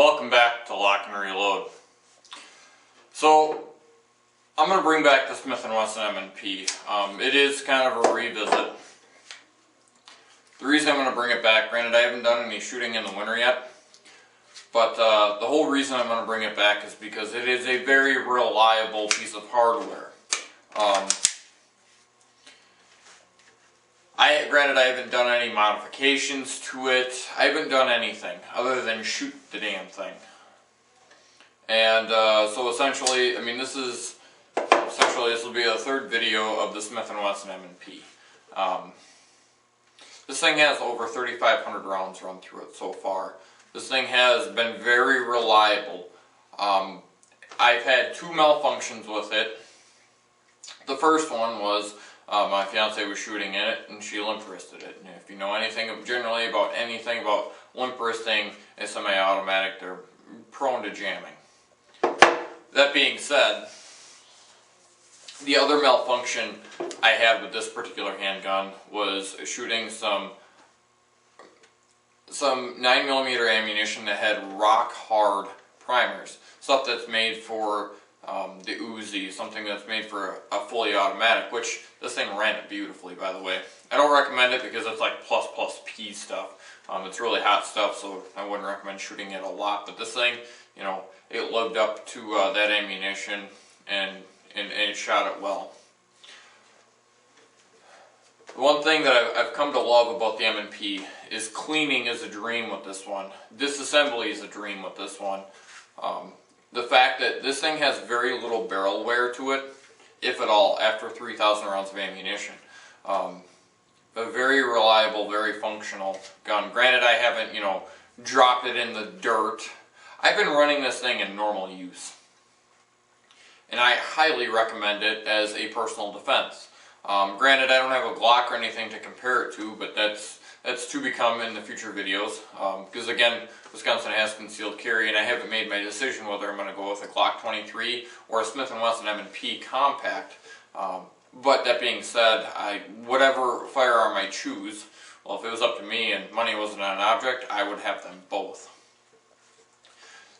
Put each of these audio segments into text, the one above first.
Welcome back to Lock and Reload. So I'm going to bring back the Smith & Wesson M&P. It is kind of a revisit. The reason I'm going to bring it back, granted I haven't done any shooting in the winter yet, but the whole reason I'm going to bring it back is because it is a very reliable piece of hardware. Granted, I haven't done any modifications to it. I haven't done anything other than shoot the damn thing. And so essentially, this will be the third video of the Smith & Wesson M&P. This thing has over 3,500 rounds run through it so far. This thing has been very reliable. I've had two malfunctions with it. The first one was my fiance was shooting in it and she limp wristed it. And if you know anything about limp wristing a semi-automatic, they're prone to jamming. That being said, the other malfunction I had with this particular handgun was shooting some 9mm ammunition that had rock hard primers. Stuff that's made for the Uzi, something that's made for a fully automatic, which this thing ran it beautifully, by the way. I don't recommend it because it's like +P stuff. It's really hot stuff, so I wouldn't recommend shooting it a lot. But this thing, it lived up to that ammunition and it shot it well. The one thing that I've come to love about the M&P is cleaning is a dream with this one. Disassembly is a dream with this one. The fact that this thing has very little barrel wear to it, if at all, after 3,000 rounds of ammunition. A very reliable, very functional gun. Granted, I haven't, dropped it in the dirt. I've been running this thing in normal use. And I highly recommend it as a personal defense. Granted, I don't have a Glock or anything to compare it to, but that's to become in the future videos. Because again, Wisconsin has concealed carry, and I haven't made my decision whether I'm going to go with a Glock 23 or a Smith & Wesson M&P compact. But that being said, whatever firearm I choose, well, if it was up to me and money wasn't an object, I would have them both.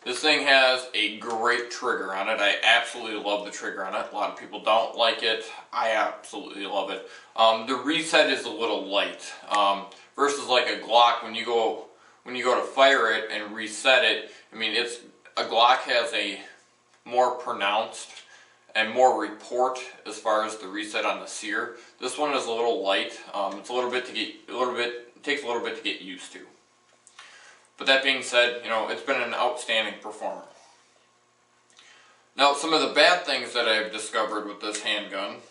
This thing has a great trigger on it. I absolutely love the trigger on it. A lot of people don't like it. I absolutely love it. The reset is a little light. Versus like a Glock, when you go to fire it and reset it, a Glock has a more pronounced and more report as far as the reset on the sear. This one is a little light. It's takes a little bit to get used to. But that being said, it's been an outstanding performer. Now, some of the bad things that I've discovered with this handgun,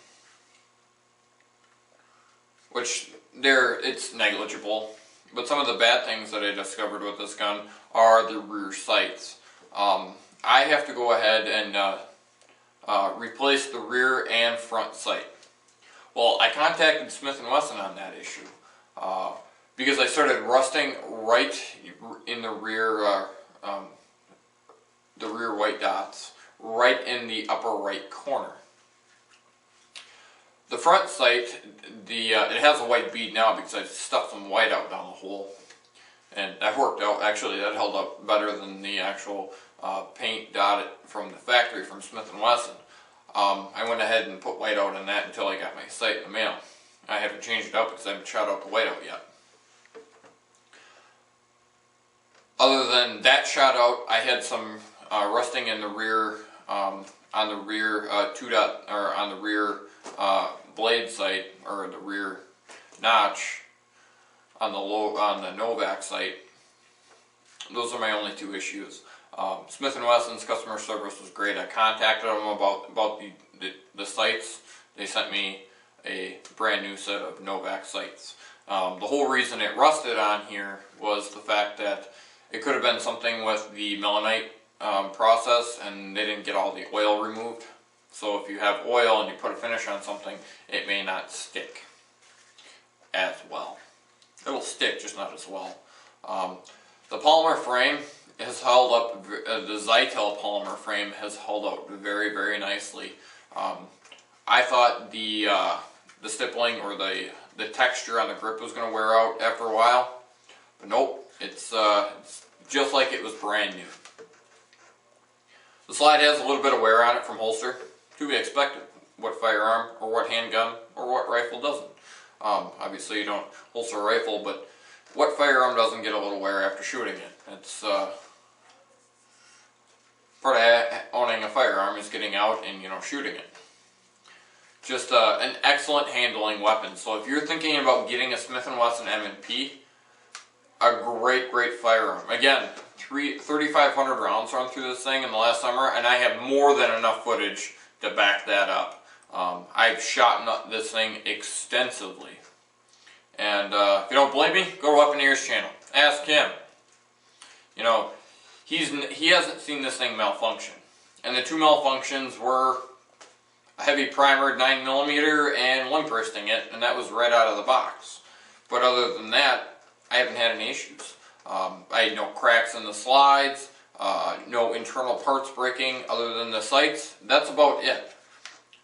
which it's negligible, but some of the bad things that I discovered with this gun are the rear sights. I have to go ahead and replace the rear and front sight. Well, I contacted Smith & Wesson on that issue. Because I started rusting right in the rear white dots, right in the upper right corner. The front sight, it has a white bead now because I stuffed some white out down the hole, and that worked out. Actually, that held up better than the actual paint dot from the factory from Smith & Wesson. I went ahead and put white out on that until I got my sight in the mail. I haven't changed it up because I haven't shot out the white out yet. Other than that shot out, I had some rusting in the rear, on the rear blade sight, or the rear notch on the Novak sight. Those are my only two issues. Smith & Wesson's customer service was great. I contacted them about the sights. They sent me a brand new set of Novak sights. The whole reason it rusted on here was the fact that it could have been something with the melanite process, and they didn't get all the oil removed. So if you have oil and you put a finish on something, it may not stick as well. It'll stick, just not as well. The polymer frame has held up, the Zytel polymer frame has held up very, very nicely. I thought the stippling or the texture on the grip was going to wear out after a while, but nope, it's just like it was brand new. The slide has a little bit of wear on it from holster, to be expected. What firearm or what handgun or what rifle doesn't? Obviously you don't holster a rifle, but what firearm doesn't get a little wear after shooting it? It's part of owning a firearm is getting out and, you know, shooting it. Just an excellent handling weapon. So if you're thinking about getting a Smith & Wesson M&P, a great firearm. Again, 3,500 rounds run through this thing in the last summer, and I have more than enough footage to back that up. I've shot this thing extensively. And if you don't believe me, go to Weaponeer's channel. Ask him. You know, he hasn't seen this thing malfunction. And the two malfunctions were a heavy primered 9mm and limp wristing it, and that was right out of the box. But other than that, I haven't had any issues. I had no cracks in the slides, no internal parts breaking other than the sights. That's about it.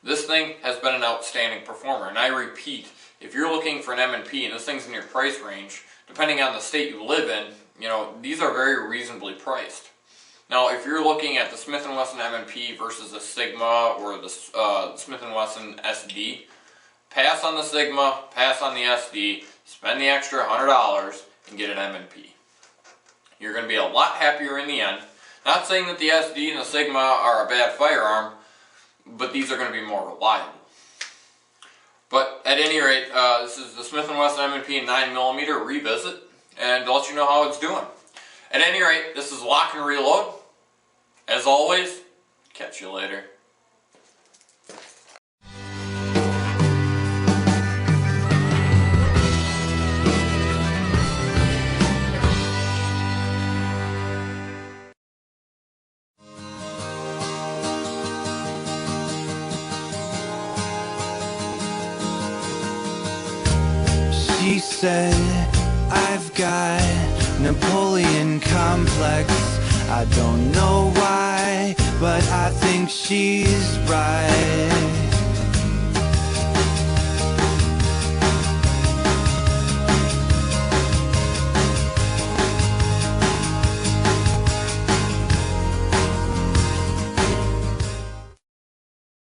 This thing has been an outstanding performer, and I repeat, if you're looking for an M&P and this thing's in your price range, depending on the state you live in, you know, these are very reasonably priced. Now, if you're looking at the Smith & Wesson M&P versus the Sigma or the Smith & Wesson SD, pass on the Sigma, pass on the SD, spend the extra $100 and get an M&P. You're going to be a lot happier in the end. Not saying that the SD and the Sigma are a bad firearm, but these are going to be more reliable. But at any rate, this is the Smith & Wesson M&P 9mm revisit, and to let you know how it's doing. At any rate, this is Lock and Reload. As always, catch you later. She said, I've got Napoleon complex. I don't know why, but I think she's right.